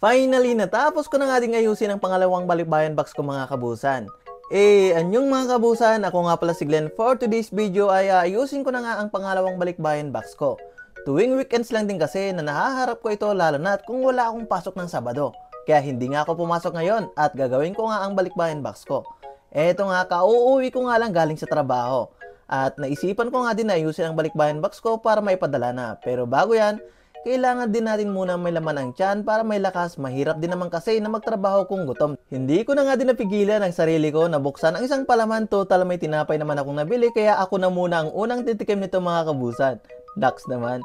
Finally, natapos ko na nga din ayusin ang pangalawang balikbayan box ko mga kabusan. Anyong mga kabusan, ako nga pala si Glenn. For today's video ay ayusin ko na nga ang pangalawang balikbayan box ko. Tuwing weekends lang din kasi na nahaharap ko ito lalo na kung wala akong pasok ng Sabado. Kaya hindi nga ako pumasok ngayon at gagawin ko nga ang balikbayan box ko. Eto nga, kauuwi ko nga lang galing sa trabaho. At naisipan ko nga din na ayusin ang balikbayan box ko para maipadala na. Pero bago yan, kailangan din natin muna may laman ang tiyan para may lakas. Mahirap din naman kasi na magtrabaho kung gutom. Hindi ko na nga din napigilan ang sarili ko na buksan ang isang palaman. Total may tinapay naman akong nabili kaya ako na muna ang unang titikim nito mga kabusan. Dax naman.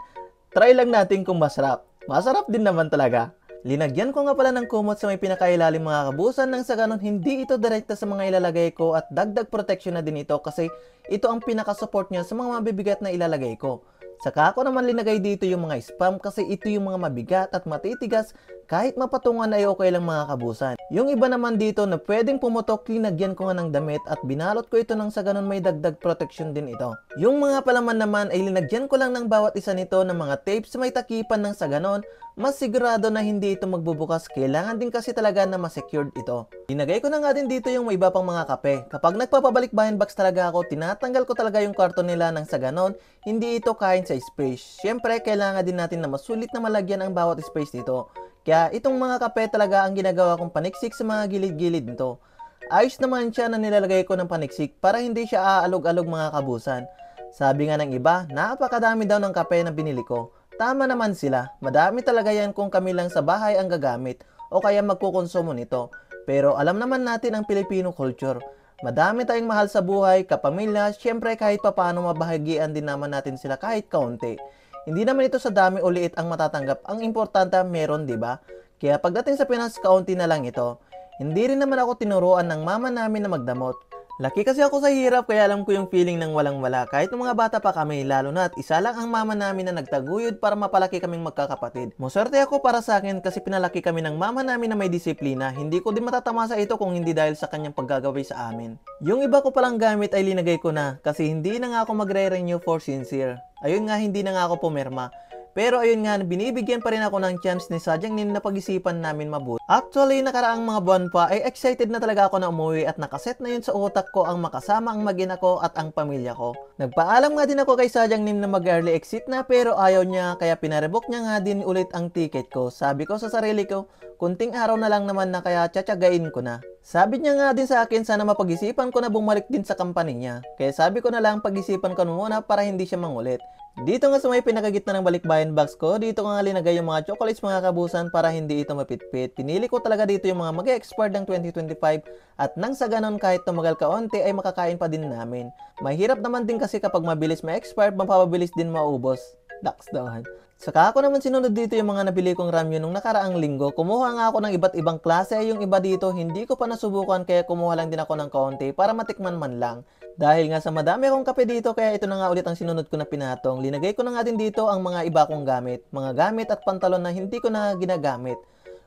Try lang natin kung masarap. Masarap din naman talaga. Linagyan ko nga pala ng kumot sa may pinakailalim mga kabusan nang sa ganun hindi ito direkta sa mga ilalagay ko at dagdag protection na din ito kasi ito ang pinaka-support niya sa mga mabibigat na ilalagay ko. Saka ako naman linagay dito yung mga spam kasi ito yung mga mabigat at matitigas kahit mapatungan ay okay lang mga kabusan. Yung iba naman dito na pwedeng pumutok, linagyan ko nga ng damit at binalot ko ito nang sa ganun may dagdag protection din ito. Yung mga palaman naman ay linagyan ko lang ng bawat isa nito ng mga tapes sa may takipan nang sa ganun mas sigurado na hindi ito magbubukas. Kailangan din kasi talaga na ma-secured ito. Linagay ko na nga din dito yung may iba pang mga kape. Kapag nagpapabalik-bayan box talaga ako, tinatanggal ko talaga yung karton nila nang sa ganon, hindi ito kain sa space. Siyempre, kailangan din natin na masulit na malagyan ang bawat space nito. Kaya itong mga kape talaga ang ginagawa kong paniksik sa mga gilid-gilid nito. Ayos naman siya na nilalagay ko ng paniksik para hindi siya aalog-alog mga kabusan. Sabi nga ng iba, napakadami daw ng kape na binili ko. Tama naman sila, madami talaga yan kung kami lang sa bahay ang gagamit o kaya magkukonsumo nito. Pero alam naman natin ang Filipino culture. Madami tayong mahal sa buhay, kapamilya, syempre kahit papaano mabahagian din naman natin sila kahit kaunti. Hindi naman ito sa dami o liit ang matatanggap, ang importante meron, di ba? Kaya pagdating sa Pinas, kaunti na lang ito. Hindi rin naman ako tinuruan ng mama namin na magdamot. Laki kasi ako sa hirap kaya alam ko yung feeling ng walang-wala. Kahit nung mga bata pa kami, lalo na at isa lang ang mama namin na nagtaguyod para mapalaki kaming magkakapatid. Maswerte ako para sa akin kasi pinalaki kami ng mama namin na may disiplina. Hindi ko din matatamasa ito kung hindi dahil sa kanyang paggagaway sa amin. Yung iba ko palang gamit ay linagay ko na kasi hindi na nga ako magre-renew for sincere. Ayun nga, hindi na nga ako pumirma. Pero ayun nga, binibigyan pa rin ako ng chance ni Sadyang Nin na pag-isipan namin mabuti. Actually, nakaraang mga buwan pa ay excited na talaga ako na umuwi at nakaset na yun sa utak ko ang makasama ang mag-ina ko at ang pamilya ko. Nagpaalam nga din ako kay Sadyang Nin na mag-early exit na pero ayaw niya kaya pinarebook niya nga din ulit ang ticket ko. Sabi ko sa sarili ko, kunting araw na lang naman na kaya tsatsagain ko na. Sabi niya nga din sa akin sana mapag-isipan ko na bumalik din sa company niya. Kaya sabi ko na lang pag-isipan ko muna para hindi siya mangulit. Dito nga sa may pinakagitna ng balikbayan box ko, dito nga linagay yung mga chocolates mga kabusan para hindi ito mapitpit. Pinili ko talaga dito yung mga mag-expire ng 2025 at nang sa ganon kahit tumagal kaunti ay makakain pa din namin. Mahirap naman din kasi kapag mabilis ma-expire, mapapabilis din maubos. Dax daw. Saka ako naman sinunod dito yung mga nabili kong ramyun nung nakaraang linggo. Kumuha nga ako ng iba't ibang klase. Yung iba dito hindi ko pa nasubukan kaya kumuha lang din ako ng kaunti para matikman man lang. Dahil nga sa madami akong kape dito kaya ito na nga ulit ang sinunod ko na pinatong. Linagay ko na nga din dito ang mga iba kong gamit. Mga gamit at pantalon na hindi ko na ginagamit.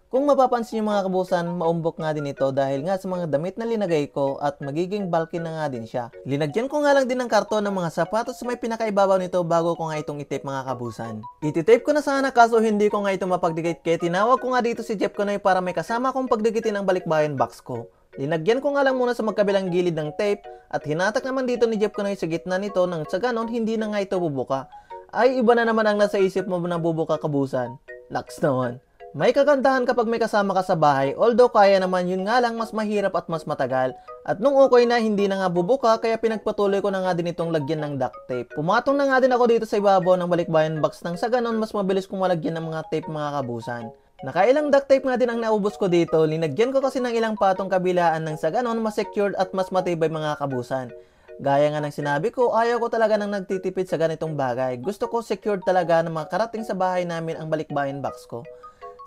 Kung mapapansin yung mga kabusan, maumbok nga din ito dahil nga sa mga damit na linagay ko at magiging bulky na nga din siya. Linagyan ko nga lang din ng karton ng mga sapatos sa may pinakaibabaw nito bago ko nga itong itape mga kabusan. Ititape ko na sana kaso hindi ko nga ito mapagdikit kaya tinawag ko nga dito si Jeff Konoy para may kasama kong pagdikitin ang balikbayan box ko. Linagyan ko nga lang muna sa magkabilang gilid ng tape at hinatak naman dito ni Jeff Konoy sa gitna nito nang sa ganon hindi na nga ito bubuka. Ay iba na naman ang nasa isip mo na bubuka kabusan. Laks naman. May kagandahan kapag may kasama ka sa bahay, although kaya naman yun nga lang mas mahirap at mas matagal. At nung okay na hindi na nga bubuka kaya pinagpatuloy ko na nga din itong lagyan ng duct tape. Pumatong na nga din ako dito sa ibabaw ng balikbayan box nang sa ganon mas mabilis kong malagyan ng mga tape mga kabusan. Nakailang duct tape nga din ang naubos ko dito, linagyan ko kasi ng ilang patong kabilaan nang sa ganon mas secured at mas matibay mga kabusan. Gaya nga ng sinabi ko, ayaw ko talaga nang nagtitipid sa ganitong bagay. Gusto ko secured talaga na makarating sa bahay namin ang balikbayan box ko.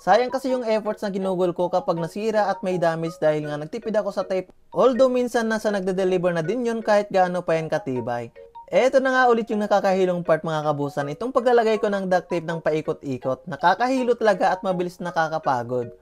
Sayang kasi yung efforts na ginugol ko kapag nasira at may damage dahil nga nagtipid ako sa tape. Although minsan nasa nagde-deliver na din yun kahit gaano pa yan katibay. Eto na nga ulit yung nakakahilong part mga kabusan. Itong paglalagay ko ng duct tape ng paikot-ikot. Nakakahilo talaga at mabilis nakakapagod.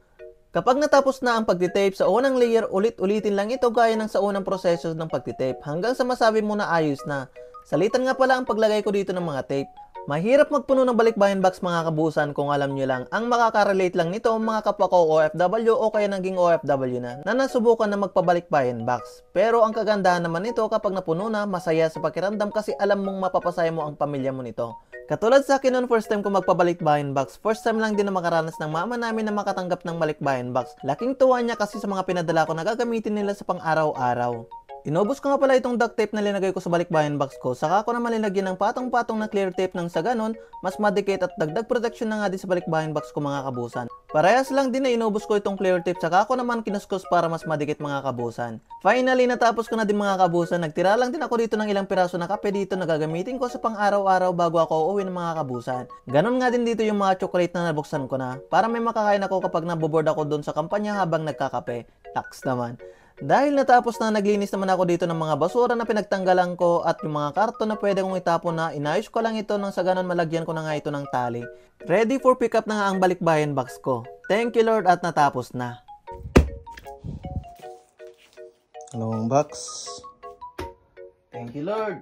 Kapag natapos na ang pagtitape sa unang layer, ulit-ulitin lang ito gaya ng sa unang proseso ng pagtitape hanggang sa masabi mo na ayos na. Salitan nga pala ang paglagay ko dito ng mga tape. Mahirap magpuno ng balikbayan box mga kabusan kung alam nyo lang. Ang makaka-relate lang nito mga kapwa ko OFW o kaya naging OFW na nasubukan na magpabalikbayan box. Pero ang kagandahan naman nito kapag napuno na, masaya sa pakiramdam kasi alam mong mapapasaya mo ang pamilya mo nito. Katulad sa akin noon, first time ko magpabalikbayan box. First time lang din na makaranas ng mama namin na makatanggap ng balikbayan box. Laking tuwa niya kasi sa mga pinadala ko na gagamitin nila sa pang-araw-araw. Inubos ko nga pala itong duct tape na linagay ko sa balikbayan box ko. Saka ko naman linagyan ng patong-patong na clear tape nang sa ganon, mas madikit at dagdag protection na nga din sa balikbayan box ko mga kabusan. Parehas lang din na inubos ko itong clear tape saka ko naman kinuskus para mas madikit mga kabusan. Finally, natapos ko na din mga kabusan. Nagtira lang din ako dito ng ilang piraso na kape dito na gagamitin ko sa pang-araw-araw bago ako uuwi ng mga kabusan. Ganon nga din dito yung mga chocolate na nabuksan ko na para may makakain ako kapag naboboard ako doon sa kampanya habang nagkakape. Tax naman. Dahil natapos na, naglinis naman ako dito ng mga basura na pinagtanggalan ko at yung mga karton na pwede kong itapon na inayos ko lang ito nang sa ganun malagyan ko na nga ito ng tali. Ready for pickup na nga ang balikbayan box ko. Thank you Lord at natapos na. Dalawang box. Thank you Lord.